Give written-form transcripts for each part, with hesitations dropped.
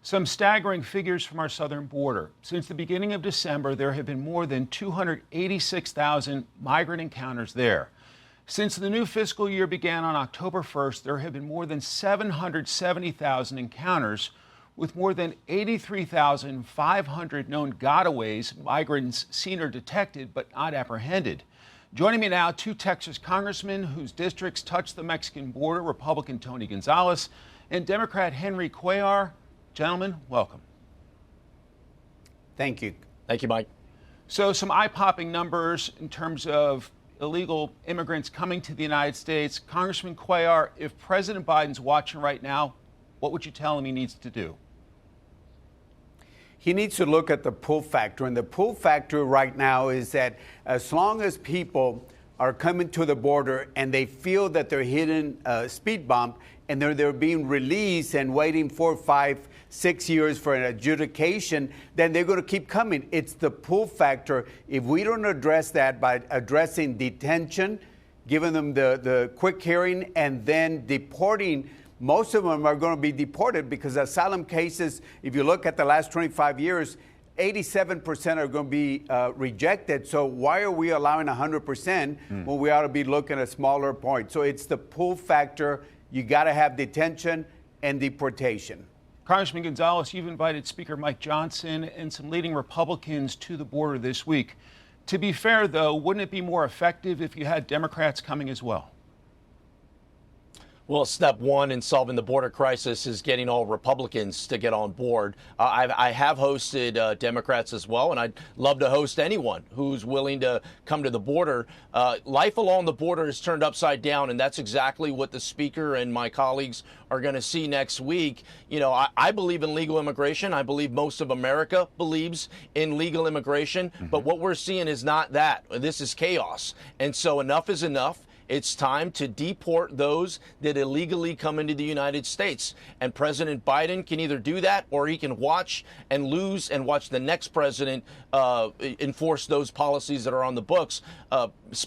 Some staggering figures from our southern border. Since the beginning of December, there have been more than 286,000 migrant encounters there. Since the new fiscal year began on October 1st, there have been more than 770,000 encounters, with more than 83,500 known gotaways, migrants seen or detected but not apprehended. Joining me now, two Texas congressmen whose districts touch the Mexican border, Republican Tony Gonzalez and Democrat Henry Cuellar. Gentlemen, welcome. Thank you. Thank you, Mike. So some eye-popping numbers in terms of illegal immigrants coming to the United States. Congressman Cuellar, if President Biden's watching right now, what would you tell him he needs to do? He needs to look at the pull factor. And the pull factor right now is that as long as people are coming to the border and they feel that they're hitting a speed bump and they're being released and waiting 4, 5, 6 years for an adjudication, then they're going to keep coming. It's the pull factor. If we don't address that by addressing detention, giving them the quick hearing, and then deporting, most of them are going to be deported because asylum cases, if you look at the last 25 years, 87% are going to be rejected. So why are we allowing 100% when we ought to be looking at a smaller point? So it's the pull factor. You got to have detention and deportation. Congressman Gonzalez, you've invited Speaker Mike Johnson and some leading Republicans to the border this week. To be fair, though, wouldn't it be more effective if you had Democrats coming as well? Well, step one in solving the border crisis is getting all Republicans to get on board. I have hosted Democrats as well, and I'd love to host anyone who's willing to come to the border. Life along the border is turned upside down, and that's exactly what the Speaker and my colleagues are going to see next week. You know, I believe in legal immigration. I believe most of America believes in legal immigration, but what we're seeing is not that. This is chaos. And so enough is enough. It's time to deport those that illegally come into the United States. And President Biden can either do that or he can watch and lose and watch the next president enforce those policies that are on the books.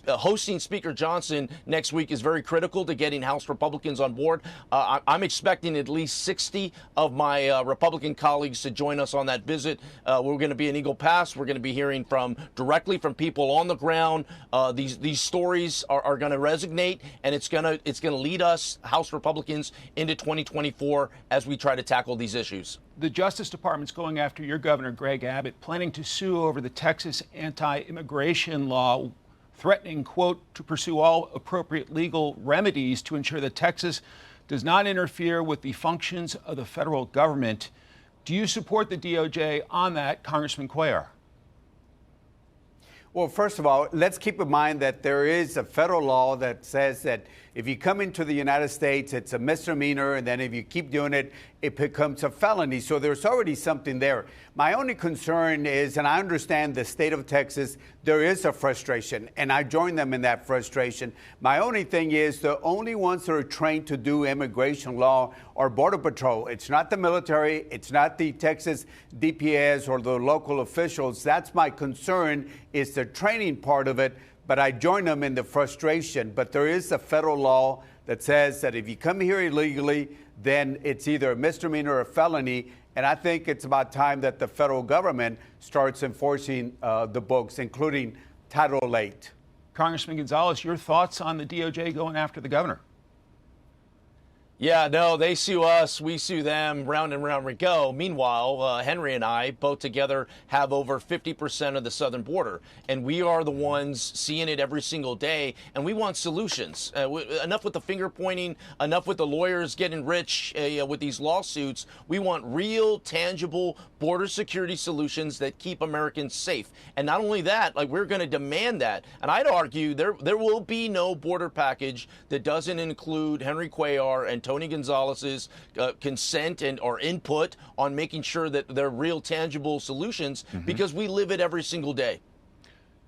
Hosting Speaker Johnson next week is very critical to getting House Republicans on board. I'm expecting at least 60 of my Republican colleagues to join us on that visit. We're going to be in Eagle Pass. We're going to be hearing directly from people on the ground. These stories are going to resonate, and it's going to lead us, House Republicans, into 2024 as we try to tackle these issues. The Justice Department's going after your governor, Greg Abbott, planning to sue over the Texas anti-immigration law, threatening, quote, to pursue all appropriate legal remedies to ensure that Texas does not interfere with the functions of the federal government. Do you support the DOJ on that, Congressman Cuellar? Well, first of all, let's keep in mind that there is a federal law that says that if you come into the United States, it's a misdemeanor, and then if you keep doing it, it becomes a felony. So there's already something there. My only concern is, and I understand the state of Texas, there is a frustration, and I join them in that frustration. My only thing is the only ones that are trained to do immigration law are Border Patrol. It's not the military. It's not the Texas DPS or the local officials. That's my concern, is the training part of it. But I join them in the frustration. But there is a federal law that says that if you come here illegally, then it's either a misdemeanor or a felony. And I think it's about time that the federal government starts enforcing the books, including Title VIII. Congressman Gonzalez, your thoughts on the DOJ going after the governor? Yeah, no, they sue us, we sue them, round and round we go. Meanwhile, Henry and I, both together, have over 50% of the southern border, and we are the ones seeing it every single day, and we want solutions. Enough with the finger pointing, enough with the lawyers getting rich with these lawsuits. We want real, tangible border security solutions that keep Americans safe. And not only that, like, we're going to demand that. And I'd argue there will be no border package that doesn't include Henry Cuellar and Tony Gonzalez's consent or input on making sure that they're real, tangible solutions, because we live it every single day.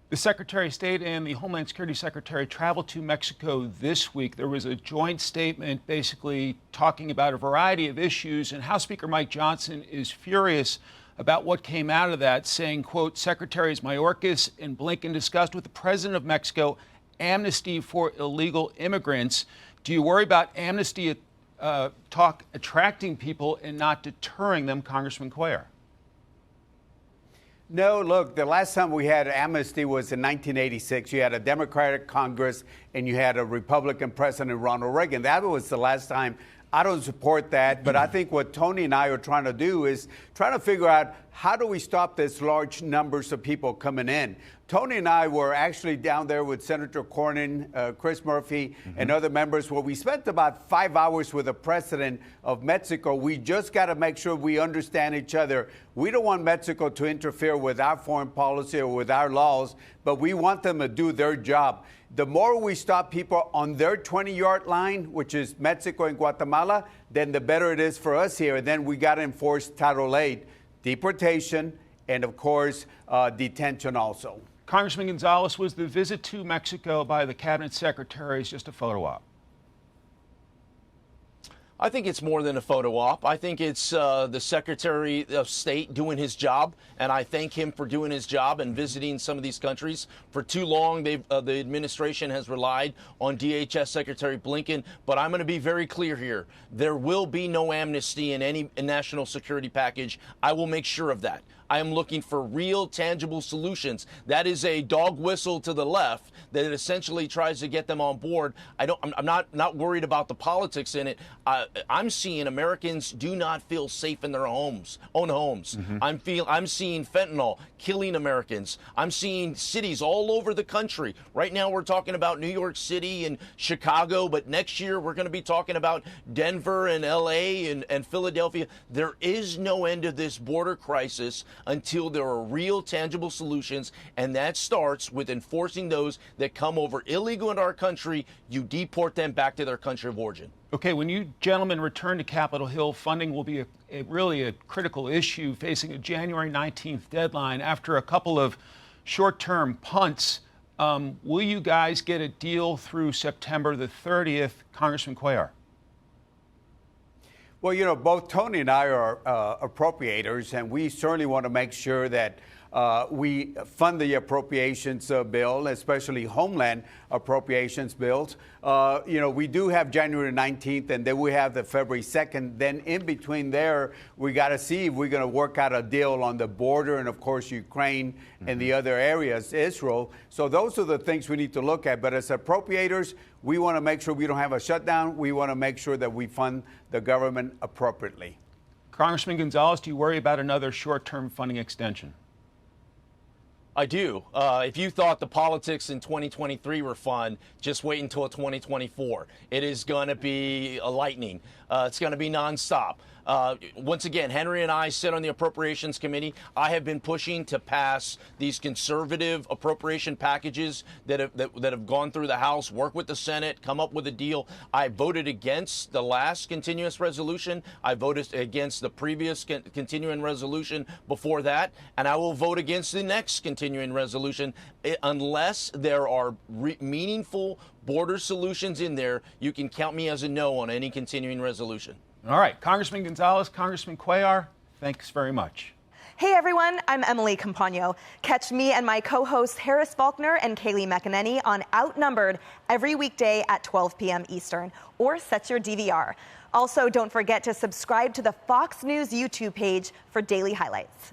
The Secretary of State and the Homeland Security Secretary traveled to Mexico this week. There was a joint statement basically talking about a variety of issues, and House Speaker Mike Johnson is furious about what came out of that, saying, quote, Secretaries Mayorkas and Blinken discussed with the President of Mexico amnesty for illegal immigrants. Do you worry about amnesty talk attracting people and not deterring them, Congressman Cuellar? No, look, the last time we had amnesty was in 1986. You had a Democratic Congress and you had a Republican President, Ronald Reagan. That was the last time. I don't support that, but I think what Tony and I are trying to do is trying to figure out how do we stop this large numbers of people coming in. Tony and I were actually down there with Senator Cornyn, Chris Murphy, and other members where we spent about 5 hours with the president of Mexico. We just got to make sure we understand each other. We don't want Mexico to interfere with our foreign policy or with our laws, but we want them to do their job. The more we stop people on their 20-yard line, which is Mexico and Guatemala, then the better it is for us here. And then we got to enforce Title VIII, deportation, and of course, detention also. Congressman Gonzalez, was the visit to Mexico by the cabinet secretaries just a photo op? I think it's more than a photo op. I think it's the Secretary of State doing his job, and I thank him for doing his job and visiting some of these countries. For too long, the administration has relied on DHS Secretary Blinken, but I'm going to be very clear here. There will be no amnesty in any national security package. I will make sure of that. I am looking for real, tangible solutions. That is a dog whistle to the left that essentially tries to get them on board. I'm not worried about the politics in it. I'm seeing Americans do not feel safe in their own homes. I'm seeing fentanyl killing Americans. I'm seeing cities all over the country. Right now we're talking about New York City and Chicago, but next year we're going to be talking about Denver and LA and Philadelphia. There is no end to this border crisis until there are real, tangible solutions, and that starts with enforcing those that come over illegal into our country. You deport them back to their country of origin. Okay, when you gentlemen return to Capitol Hill, funding will be really a critical issue, facing a January 19th deadline. After a couple of short-term punts, will you guys get a deal through September the 30th, Congressman Cuellar? Well, you know, both Tony and I are appropriators, and we certainly want to make sure that we fund the appropriations bill, especially Homeland appropriations bills. You know, we do have January 19th, and then we have the February 2nd. Then in between there, we got to see if we're going to work out a deal on the border and, of course, Ukraine and the other areas, Israel. So those are the things we need to look at. But as appropriators, we want to make sure we don't have a shutdown. We want to make sure that we fund the government appropriately. Congressman Gonzalez, do you worry about another short-term funding extension? I do. If you thought the politics in 2023 were fun, just wait until 2024. It is going to be a lightning. It's going to be nonstop. Once again, Henry and I sit on the Appropriations Committee. I have been pushing to pass these conservative appropriation packages that have gone through the House, work with the Senate, come up with a deal. I voted against the last continuous resolution. I voted against the previous continuing resolution before that, and I will vote against the next continuing resolution unless there are meaningful border solutions in there. You can count me as a no on any continuing resolution. All right, Congressman Gonzalez, Congressman Cuellar, thanks very much. Hey everyone, I'm Emily Campagno. Catch me and my co-hosts Harris Faulkner and Kaylee McEnany on Outnumbered every weekday at 12 p.m. Eastern, or set your DVR. Also, don't forget to subscribe to the Fox News YouTube page for daily highlights.